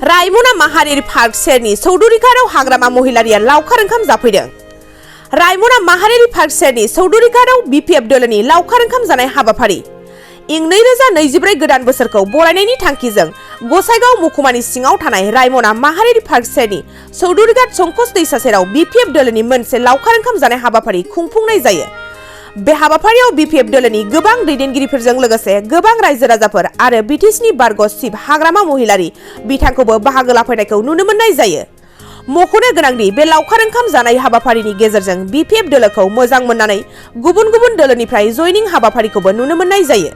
रायमना माहारियारि पार्क सेरनि चौधुरीघाटआव हाग्रामा महिलारिया लावखार ओंखाम जाफैदों। रायमना माहारियारि पार्क सेरनि चौधुरीघाटआव बीपीएफ दोलोनि लावखार ओंखाम जानाय हाबाफारि इं 2024 गोदान बोसोरखौ बरायनायनि थांखिजों गसाइगाव महकुमानि सिङाव थानाय रायमना माहारियारि पार्क सेरनि चौधुरीघाट संकस दैसा सेराव बीपीएफ दोलोनि मोनसे लावखार ओंखाम जानाय हाबाफारि खुंफुंनाय जायो। बे हाबाफारियाव बीपीएफ दोलोनि गोबां दैदेनगिरिफोरजों लोगोसे गोबां रायजो राजाफोर आरो बिटिसिनि बारग' चिफ हाग्रामा महिलारि बिथांखौबो बाहागो लाफैनायखौ नुनो मोननाय जायो। मख'नो गोनांदि बे लावखार ओंखाम जानाय हाबाफारिनि गेजेरजों बीपीएफ दोलोखौ मोजां मोननानै गुबुन गुबुन दोलोनिफ्राय जयनिं हाबाफारिखौबो नुनो मोननाय जायो।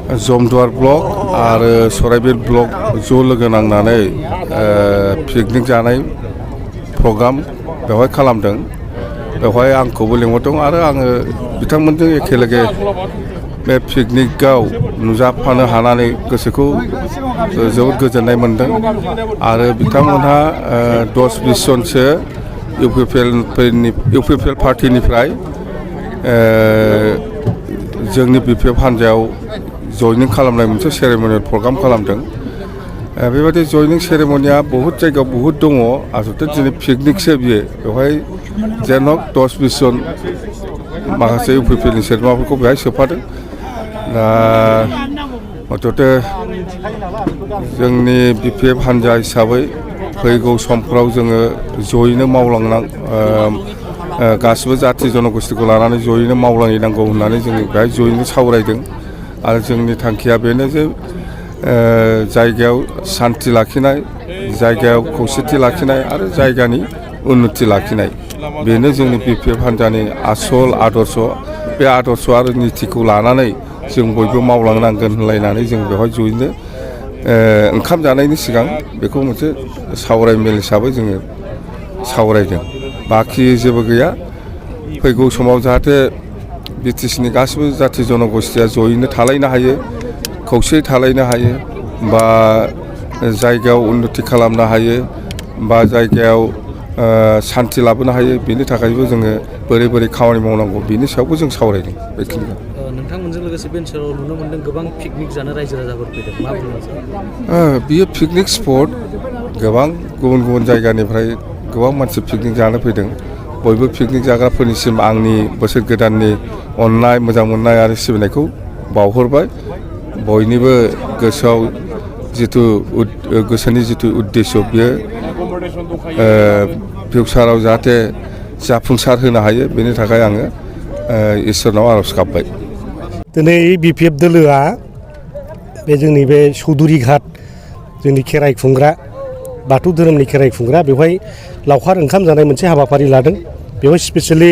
जमदुवार ब्लक आरो सराइबिल ब्लक ज' लोगो नांनानै पिकनिक जानाय प्रग्राम बेवहाय खालामदों। बेवहाय आंखौबो लिंहरदों आरो आङो बिथांमोनजों एखेलगे बे पिकनिकआव नुजाफानो हानानै गोसोखौ जोबोद गोजोननाय मोनदों आरो बिथांमोनहा 10-20 जनसो इउपिपिएल पार्टिनिफ्राय जोंनि बीपीएफ हान्जायाव जयनिं खालामनाय मोनसे सेरेमनियेल प्रग्राम खालामदों। बेबायदि जयनिं सेरेमनिया बहुत जायगायाव बहुत दङ। आसलथे दिनै पिकनिकसो बियो। बेवहाय जेन 10-20 जन माखासे इउपिपिएलनि सोद्रोमाफोरखौ बेहाय सोफादों। दा हयथे जोंनि बीपीएफ हान्जा हिसाबै फैगौ समफ्राव जोङो जयैनो मावलांनां गासिबो जाथि जनगोष्ठीखौ लानानै जयैनो मावलांनांगौ होननानै जोङो बेहाय जयैनो सावरायदों आरो जोंनि थांखिया बेनो जे जायगायाव सान्थि लाखिनाय, जायगायाव खौसेथि लाखिनाय आरो जायगानि उन्नति लाखिनाय बेनो जोंनि बीपीएफ हान्जानि आसल आदर्श। बे आदर्श आरो नीतिखौ लानानै जों बयबो मावलांनांगोन होनलायनानै जों बेवहाय जयैनो ओंखाम जानायनि सिगां बेखौ मोनसे सावरायमेल हिसाबै जोङो सावरायदों। बाखि जेबो गैया। फैगौ समाव जाहाथे बिटिसिनि गासिबो जाथि जनगोष्ठीया जयैनो थालायनो हायो, खौसेयै थालायनो हायो, बा जायगायाव उन्नति खालामनो हायो, बा जायगायाव सान्थि लाबोनो हायो। बेनि थाखायबो जोङो बोरै बोरै खामानि मावनांगौ बेनि सायावबो जों सावरायदों। बेखिनिखौ नोंथांमोनजों लोगोसे बे ओनसोलाव नुनो मोन्दों गोबां पिकनिक जानो रायजो राजाफोर फैदों। मा बुंनो सानो? बियो पिकनिक स्पट। गोबां गुबुन गुबुन जायगानिफ्राय गोबां मानसि पिकनिक जानो फैदों। बयबो पिकनिक जाग्राफोरनिसिम आंनि बोसोर गोदाननि अननाय, मोजां मोननाय आरो सिबिनायखौ बावहरबाय। बयनिबो गोसोआव गोसोनि जिथु उद्देश्य बियो फिउचाराव जाहाथे जाफुंसार होनो हायो बेनि थाखाय आङो इसोरनाव आर'ज गाबबाय। दिनै बीपीएफ दोलोआ बे जोंनि बे चौधुरीघाट जोंनि खेराइ खुंग्रा बाथौ धोरोमनि खेराइ खुंग्रा बेवहाय लावखार ओंखाम जानाय मोनसे हाबाफारि लादों। बेवहाय स्पेसियेलि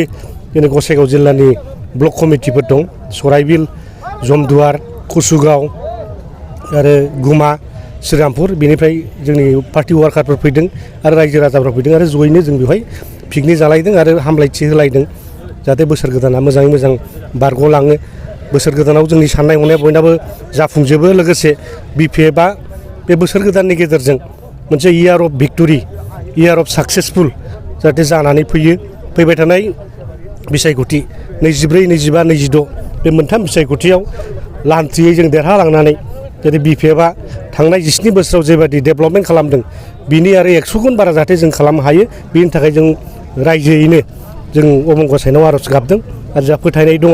जोंनि गसाइगाव जिल्लानि ब्लक कमिटिफोर दं। सराइबिल, जमदुवार, कुसुगाव आरो गुमा, श्रीरामपुर बेनिफ्राय जोंनि पार्टि वार्कारफोर फैदों आरो रायजो राजाफोर फैदों आरो जयैनो जों बेवहाय पिकनिक जालायदों आरो हामलायथि होलायदों जाहाथे बोसोर गोदाना मोजाङै मोजां बारग'लाङो। बोसोर गोदानाव जोंनि साननाय हनाया बयनाबो जाफुंजोबो। लोगोसे बीपीएफआ बे बोसोर गोदाननि गेजेरजों मोनसे year of victory, year of successful जाहाथे जानानै फैबाय थानाय बिसायख'थि 24, 25, 26 बे मोनथाम बिसायख'थियाव लान्थियै जों देरहालांनानै जाहाथे बीपीएफआ थांनाय 17 बोसोराव जेबायदि डेभेलपमेन्ट खालामदों बिनि आरो 100 गुन बारा जाहाथे जों खालामनो हायो। बेनि थाखाय जों रायजोयैनो जों अबं गसाइनाव आर'ज गाबदों आरो जोंहा फोथायनाय दङ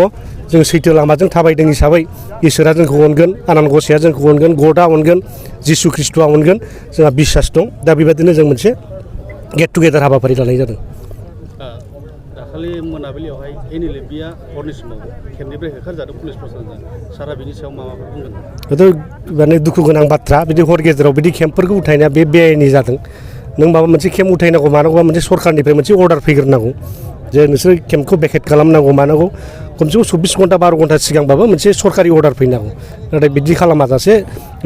जों सैथो लामाजों थाबायदों हिसाबै इसोरा जोंखौ अनगोन, आनान गसाइया जोंखौ अनगोन, गडआ अनगोन, जिसु ख्रिस्ट'आ अनगोन। जोंहा बिसास दं। दा बेबायदिनो जों मोनसे गेट टुगेदार हाबाफारि लानाय जादों। दाखालि मोनाबिलियावहाय एनएलएफबिआ हरनि समाव केम्पनिफ्राय होखारजादों पुलिस प्रशासनजों। सारा बिनि सायाव माबाफोर बुंगोन? बेथ' माने दुखु गोनां बाथ्रा। बिदि हर गेजेराव बिदि केम्पफोरखौ उठायनाया बे बेआइनि जादों। नों माबा मोनसे केम्प उठायनांगौ मानांगौबा मोनसे सरकारनिफ्राय मोनसे अर्डार फैग्रोनांगौ जे नोंसोर केम्पखौ भेकेट खालामनांगौ मानांगौ। खमसे खम 24 घन्टा 12 घन्टा सिगांबाबो मोनसे सरकारि अर्डार फैनांगौ। नाथाय बिदि खालामाजासे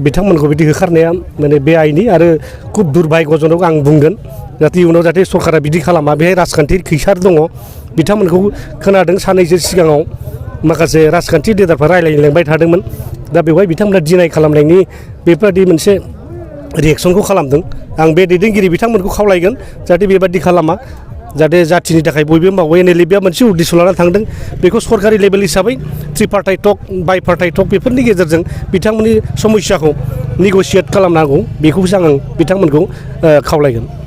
बिथांमोनखौ बिदि होखारनाया माने बेआइनि आरो खुब दुर्भाग्यजनक आं बुंगोन। जाहाथे इयुनाव जाहाथे सरकारा बिदि खालामा। बेहाय राजखान्थि खैसार दङ। बिथांमोनखौ खोनादों साननैसो सिगाङाव माखासे राजखान्थि लिडारफ्रा रायलायलांबाय थादोंमोन। दा बेवहाय बिथांमोना डिनाय खालामनायनि बेबायदि मोनसे रिएक्सनखौ खालामदों। आं बे दैदेनगिरि बिथांमोनखौ खावलायगोन जाहाथे बेबादि खालामा। जाहाथे जाथिनि थाखाय बयबो मावो NLA बिया मोनसे उद्देश्य लानानै थांदों बेखौ सरकारि लेभेल हिसाबै ट्रिपार्टाइट टक बाइपार्टाइट टक बेफोरनि गेजेरजों बिथांमोननि समस्याखौ नेगसियेट खालामनांगौ बेखौसो आं बिथांमोनखौ खावलायगोन